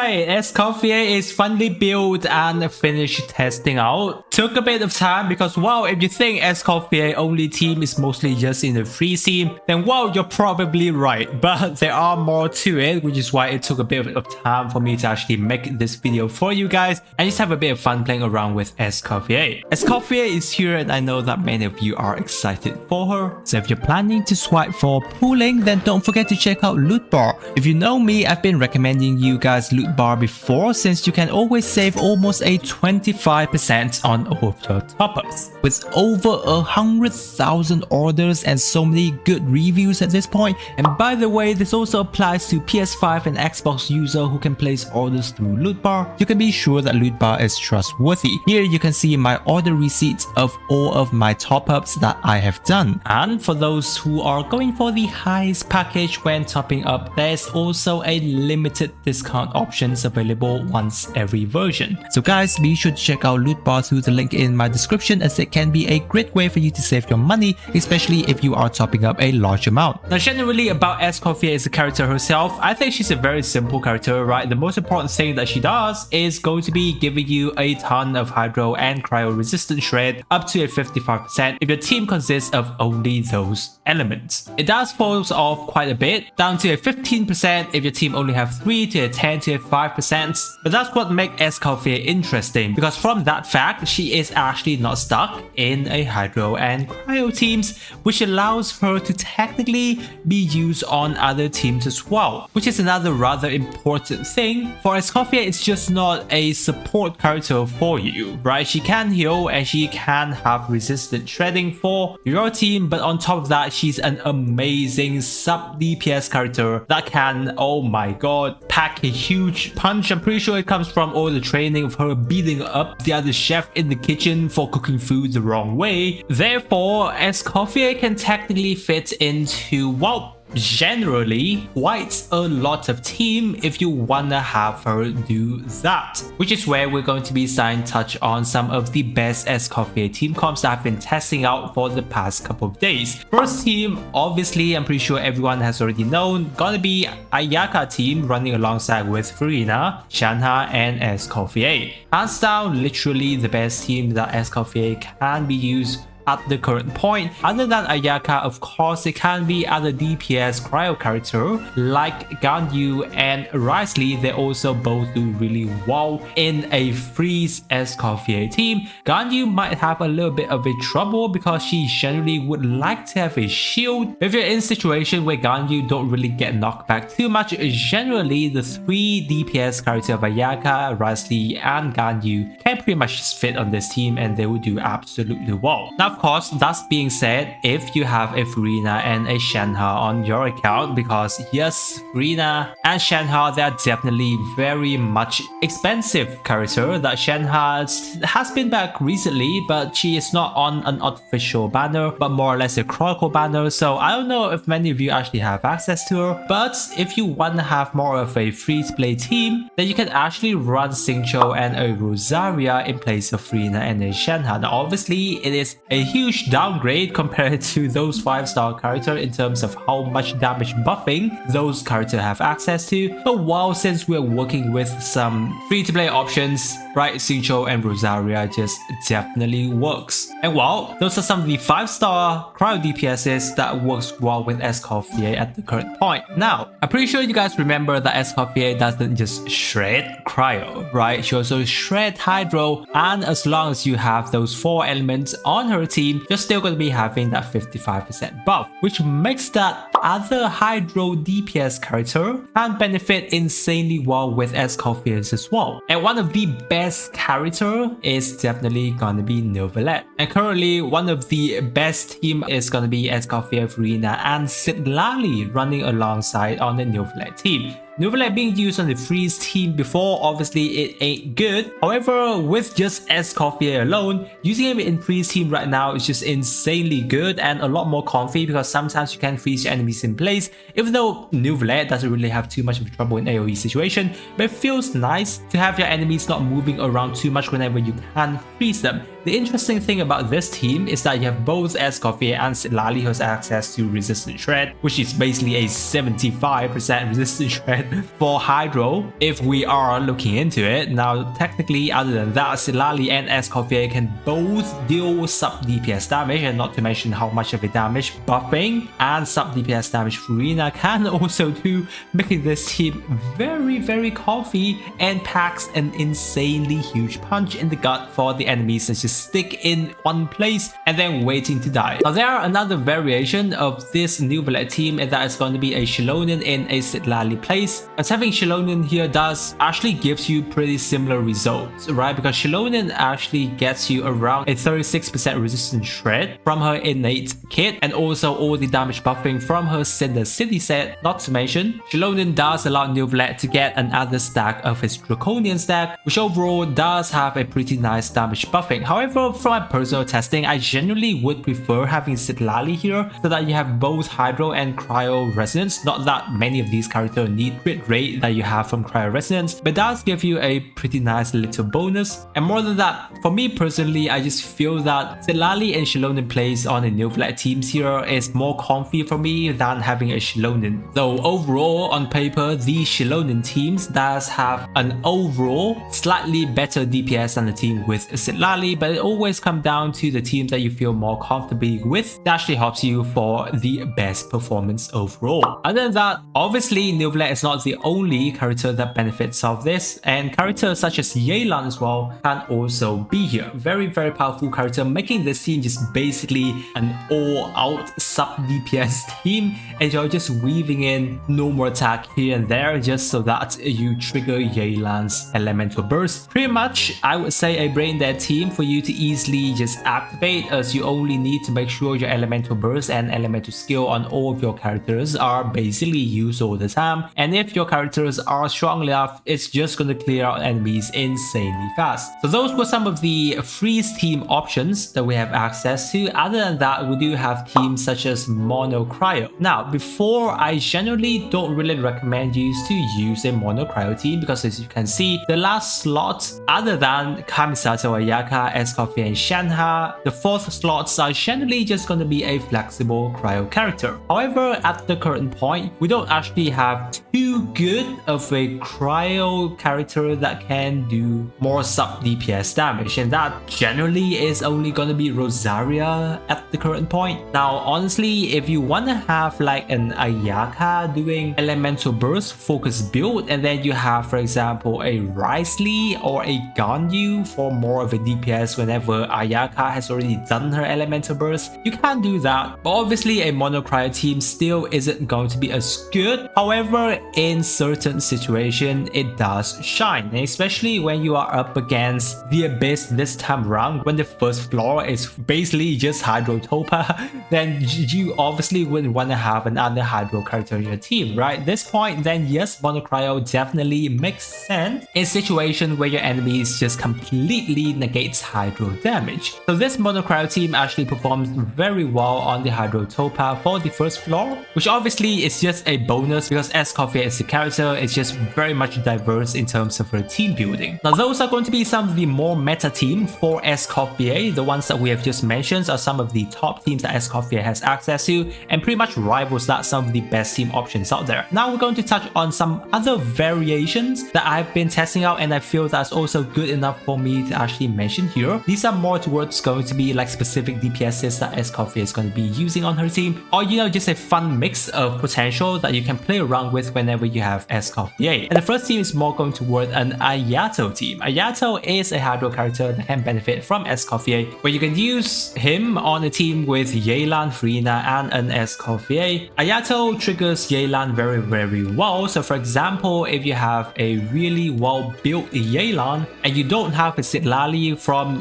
Alright, Escoffier is finally built and finished testing out. Took a bit of time because wow, if you think Escoffier only team is mostly just in the free scene, then wow, you're probably right. But there are more to it, which is why it took a bit of time for me to actually make this video for you guys and just have a bit of fun playing around with Escoffier. Escoffier is here and I know that many of you are excited for her. So if you're planning to swipe for pooling, then don't forget to check out Loot Bar. If you know me, I've been recommending you guys Loot Bar before since you can always save almost a 25% on all of your top-ups. With over 100,000 orders and so many good reviews at this point. And by the way, this also applies to PS5 and Xbox user who can place orders through Loot Bar. You can be sure that Loot Bar is trustworthy. Here you can see my order receipts of all of my top-ups that I have done. And for those who are going for the highest package when topping up, there's also a limited discount options available once every version. So guys, be sure to check out Loot Bar through the link in my description, as it can be a great way for you to save your money, especially if you are topping up a large amount. Now generally about Escoffier as a character herself, I think she's a very simple character, right? The most important thing that she does is going to be giving you a ton of hydro and cryo resistant shred up to a 55% if your team consists of only those elements. It does falls off quite a bit, down to a 15% if your team only have 3 to a 10 to a 5%, but that's what makes Escoffier interesting, because from that fact, she is actually not stuck in a hydro and cryo teams, which allows her to technically be used on other teams as well, which is another rather important thing. For Escoffier, it's just not a support character for you, right? She can heal and she can have resistant shredding for your team, but on top of that, she's an amazing sub DPS character that can, oh my god, pack a huge punch. I'm pretty sure it comes from all the training of her beating up the other chef in the kitchen for cooking food the wrong way. Therefore, Escoffier can technically fit into, well, generally quite a lot of team if you wanna have her do that, which is where we're going to be starting to touch on some of the best Escoffier team comps that I've been testing out for the past couple of days. First team, obviously I'm pretty sure everyone has already known, gonna be Ayaka team running alongside with Farina, Shanha and Escoffier. Hands down, literally the best team that Escoffier can be used at the current point. Other than Ayaka, of course, it can be other DPS cryo character like Ganyu and Risley. They also both do really well in a freeze Escoffier team. Ganyu might have a little bit of a trouble because she generally would like to have a shield. If you're in a situation where Ganyu don't really get knocked back too much, generally the 3 DPS character of Ayaka, Risley and Ganyu can pretty much just fit on this team and they will do absolutely well. Now, of course, that being said, if you have a Farina and a Shanha on your account, because yes, Farina and Shanha, they are definitely very much expensive character. That Shanha has been back recently, but she is not on an official banner, but more or less a chronicle banner. So I don't know if many of you actually have access to her, but if you want to have more of a free-to-play team, then you can actually run Xingqiu and a Rosaria in place of Farina and a Shanha. Now obviously, it is a huge downgrade compared to those 5-star characters in terms of how much damage buffing those characters have access to. But wow, since we're working with some free-to-play options, right, Xingqiu and Rosaria just definitely works. And wow, those are some of the 5-star cryo DPSs that works well with Escoffier at the current point. Now, I'm pretty sure you guys remember that Escoffier doesn't just shred cryo, right? She also shred hydro, and as long as you have those 4 elements on her team, you're still going to be having that 55% buff, which makes that other hydro DPS character can benefit insanely well with Escoffier as well. And one of the best character is definitely gonna be Novelet. And currently one of the best team is gonna be Escoffier, Farina and Sitlali running alongside on the Novelet team. Novelet being used on the freeze team before, obviously it ain't good. However, with just Escoffier alone, using him in freeze team right now is just insanely good and a lot more comfy, because sometimes you can freeze your enemies in place, even though Novelet doesn't really have too much of trouble in AoE situation, but it feels nice to have your enemies not moving around too much whenever you can freeze them. The interesting thing about this team is that you have both Escoffier and Sitlali who has access to resistant shred, which is basically a 75% resistant shred for Hydro if we are looking into it. Now technically, other than that, Sitlali and Escoffier can both deal sub DPS damage, and not to mention how much of a damage buffing and sub DPS damage Furina can also do, making this team very comfy and packs an insanely huge punch in the gut for the enemies that just stick in one place and then waiting to die. Now there are another variation of this new Valletta team, and that is going to be a Shilonen in a Sitlali place, as having Shilonen here does actually gives you pretty similar results, right? Because Shilonen actually gets you around a 36% resistance shred from her innate kit, and also all the damage buffing from her Cinder City set. Not to mention, Shilonen does allow new Valletta to get another stack of his Draconian stack, which overall does have a pretty nice damage buffing. However, from my personal testing, I generally would prefer having Sitlali here so that you have both Hydro and Cryo Resonance. Not that many of these characters need crit rate that you have from Cryo Resonance, but it does give you a pretty nice little bonus. And more than that, for me personally, I just feel that Sitlali and Shilonen plays on a new Valletta teams here is more comfy for me than having a Shilonen. Though overall, on paper, the Shilonen teams does have an overall slightly better DPS than the team with Sitlali, but it always comes down to the team that you feel more comfortably with. That actually helps you for the best performance overall. Other than that, obviously New Valletta is not the only character that benefits of this, and characters such as Yelan as well can also be here. Very powerful character, making this team just basically an all-out sub DPS team, and you're just weaving in normal attack here and there just so that you trigger Yelan's elemental burst. Pretty much, I would say a brain dead team for you to easily just activate, as you only need to make sure your elemental burst and elemental skill on all of your characters are basically used all the time, and if your characters are strong enough, it's just going to clear out enemies insanely fast. So those were some of the freeze team options that we have access to. Other than that, we do have teams such as Mono Cryo. Now, before, I generally don't really recommend you to use a Mono Cryo team, because as you can see, the last slot, other than Kamisato, Ayaka, Escoffier, and Shenhe, the fourth slots are generally just going to be a flexible cryo character. However, at the current point, we don't actually have too good of a cryo character that can do more sub DPS damage, and that generally is only going to be Rosaria at the current point. Now, honestly, if you want to have like an Ayaka doing elemental burst focus build, and then you have, for example, a Risley or a Ganyu for more of a DPS whenever Ayaka has already done her elemental burst, you can do that. But obviously, a Mono Cryo team still isn't going to be as good. However, in certain situations, it does shine, and especially when you are up against the Abyss this time around, when the first floor is basically just Hydro Topa, then you obviously wouldn't want to have another Hydro character in your team, right? At this point, then yes, Mono Cryo definitely makes sense in situations where your enemies just completely negates Hydro damage. So this Mono Cryo team actually performs very well on the Hydro Topa for the first floor, which obviously is just a bonus because Escoffier is the character, it's just very much diverse in terms of her team building. Now those are going to be some of the more meta team for Escoffier. The ones that we have just mentioned are some of the top teams that Escoffier has access to, and pretty much rivals that some of the best team options out there. Now we're going to touch on some other variations that I've been testing out, and I feel that's also good enough for me to actually mention here. These are more towards going to be like specific DPSs that Escoffier is going to be using on her team, or just a fun mix of potential that you can play around with whenever you have Escoffier. And the first team is more going toward an Ayato team. Ayato is a Hydro character that can benefit from Escoffier, where you can use him on a team with Yelan, Furina, and an Escoffier. Ayato triggers Yelan very well. So for example, if you have a really well built Yelan and you don't have a Sitlali from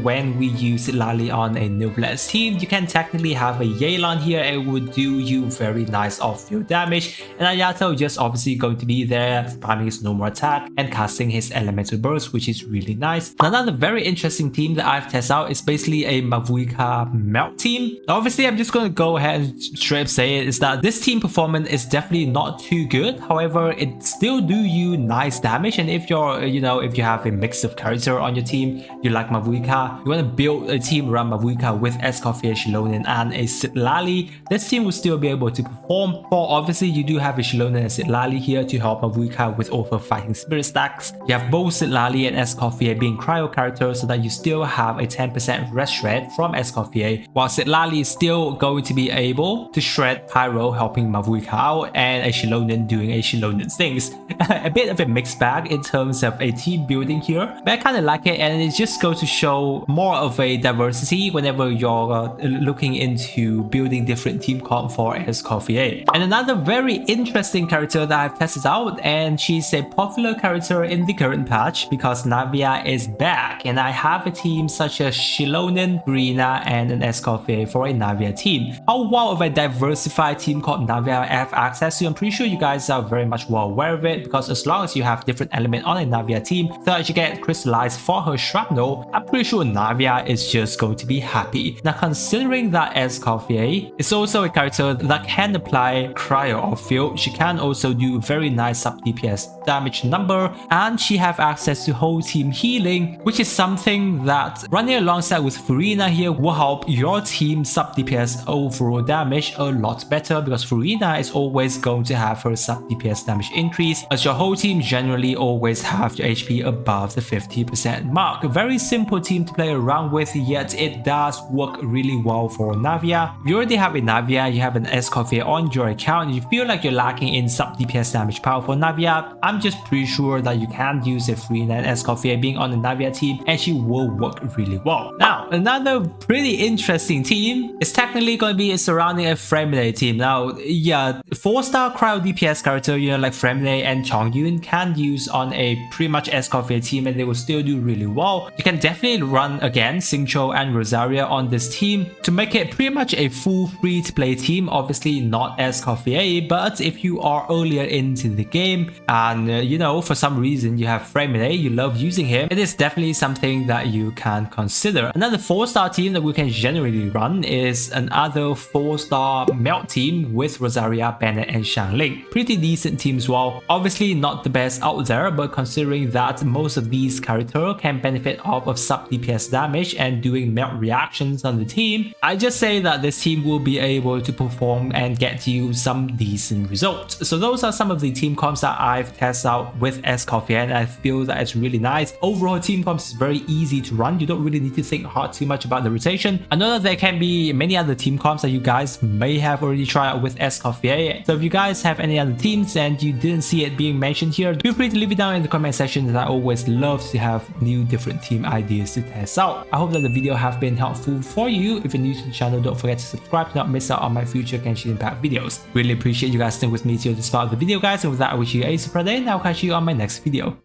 when we use Sitlali on a New Valletta team, you can technically have a Yelan here. It would do you very nice off-field damage, and Ayato just obviously going to be there spamming his normal attack and casting his elemental burst, which is really nice. Another very interesting team that I've tested out is basically a Mavuika Melt team. Obviously, I'm just going to go ahead and straight up say it, is that this team performance is definitely not too good. However, it still do you nice damage, and if you're if you have a mix of character on your team, you like Mavuika, you want to build a team around Mavuika with Escoffier, Shilonen, and a Sitlali, this team will still be able to perform. For obviously, you do have a Shilonen and Sitlali here to help Mavuika with over fighting spirit stacks. You have both Sitlali and Escoffier being cryo characters so that you still have a 10% rest shred from Escoffier, while Sitlali is still going to be able to shred Pyro, helping Mavuika out, and a Shilonen doing a Shilonen things. A bit of a mixed bag in terms of a team building here, but I kind of like it, and it just goes to show more of a diversity whenever you're looking into building different team comp for Escoffier. And another very interesting character that I've tested out, and she's a popular character in the current patch because Navia is back, and I have a team such as Shilonen, Grina, and an Escoffier for a Navia team. How wow of a diversified team called Navia I have access to, I'm pretty sure you guys are very much well aware of it, because as long as you have different element on a Navia team so that you get crystallized for her shrapnel, I'm pretty sure Navia is just going to be happy. Now considering that Escoffier is also a character that can apply cryo off field, she can also do very nice sub DPS damage number, and she have access to whole team healing, which is something that running alongside with Furina here will help your team sub DPS overall damage a lot better, because Furina is always going to have her sub DPS damage increase as your whole team generally always have your HP above the 50% mark. A very simple team to play around with, yet it does work really well for Navia. If you already have a Navia, you have an Escoffier on your account, you feel like you're lacking in sub DPS damage power for Navia, I'm just pretty sure that you can use a Furina and Escoffier being on the Navia team, and she will work really well. Now, another pretty interesting team is technically going to be surrounding a Fremine team. Now, yeah, 4-star cryo DPS character, you know, like Fremine and Chongyun can use on a pretty much Escoffier team, and they will still do really well. You can definitely run again Xingqiu and Rosaria on this team to make it pretty much a full free-to-play team. Obviously not Escoffier, but if you are earlier into the game and you know, for some reason you have Fremine, you love using him, it is definitely something that you can consider. Another 4-star team that we can generally run is another 4-star melt team with Rosaria, Bennett, and Xiangling. Pretty decent team as well. Obviously not the best out there, but considering that most of these characters can benefit off of sub DPS damage and doing melt reactions on the team, I just say that this team will be able to perform and get you some decent results. So those are some of the team comps that I've tested out with Escoffier, and I feel that it's really nice. Overall, team comps is very easy to run. You don't really need to think hard too much about the rotation. I know that there can be many other team comps that you guys may have already tried out with Escoffier. So if you guys have any other teams and you didn't see it being mentioned here, feel free to leave it down in the comment section, as I always love to have new different team ideas to test out. I hope that the video have been helpful for you. If you're new to the channel, don't forget to subscribe to not miss out on my future Genshin Impact videos. Really appreciate you guys staying with me till the start of the video, guys, and with that I wish you a super day, and I'll catch you on my next video.